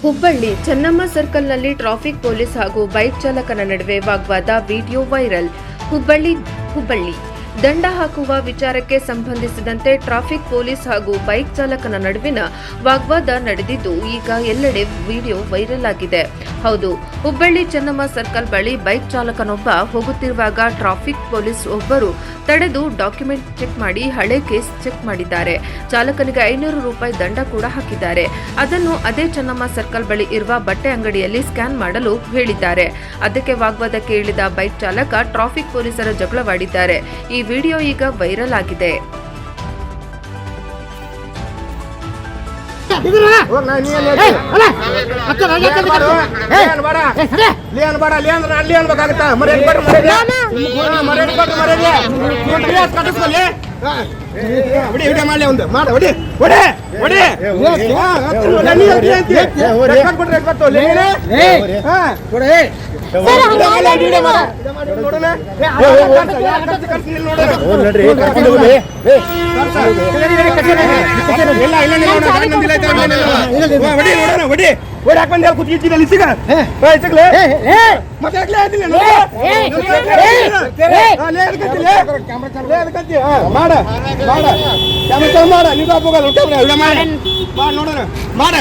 Hubballi Chennamma ಸರ್ಕಲ್ನಲ್ಲಿ traffic police ಹಾಗೂ bike ಚಾಲಕನ ನಡುವೆ ವಾಗ್ವಾದ ವಿಡಿಯೋ ವೈರಲ್. ಹುಬ್ಬಳ್ಳಿ ದಂಡ ಹಾಕುವ ವಿಚಾರಕ್ಕೆ ಸಂಬಂಧಿಸಿದಂತೆ ಟ್ರಾಫಿಕ್ ಪೊಲೀಸ್ ಹಾಗೂ ಬೈಕ್ ಚಾಲಕನ ನಡುವಿನ ವಾಗ್ವಾದ ನಡೆದಿದ್ದು ಈಗ ಎಲ್ಲೆಡೆ ವಿಡಿಯೋ ವೈರಲ್ ಆಗಿದೆ. ಹೌದು, ಹುಬ್ಬಳ್ಳಿ ಚೆನ್ನಮ್ಮ ಸರ್ಕಲ್ ಬಳಿ ಬೈಕ್ ಚಾಲಕನೊಬ್ಬ ಹೋಗುತ್ತಿರುವಾಗ ಟ್ರಾಫಿಕ್ ಪೊಲೀಸ್ ಒಬ್ಬರು ತಡೆದು ಡಾಕ್ಯುಮೆಂಟ್ ಚೆಕ್ ಮಾಡಿ ಹಳೆ ಕೇಸ್ ಚೆಕ್ ಮಾಡಿದ್ದಾರೆ. ಚಾಲಕನಿಗೆ 500 ರೂಪಾಯಿ ದಂಡ ಕೂಡ ಹಾಕಿದ್ದಾರೆ. ಅದನ್ನು ಅದೇ ಚೆನ್ನಮ್ಮ ಸರ್ಕಲ್ ಬಳಿ ಇರುವ ಬಟ್ಟೆ ಅಂಗಡಿಯಲ್ಲಿ ಸ್ಕ್ಯಾನ್ ಮಾಡಲು ಹೇಳಿದ್ದಾರೆ. ಅದಕ್ಕೆ ವಾಗ್ವಾದಕ್ಕೆ ಇಳಿದ ಬೈಕ್ ಚಾಲಕ ಟ್ರಾಫಿಕ್ ಪೊಲೀಸರ ಜಗಳವಾಡಿದ್ದಾರೆ. ಈ ವಿಡಿಯೋ ಈಗ ವೈರಲ್ ಆಗಿದೆ. ಮಾಡ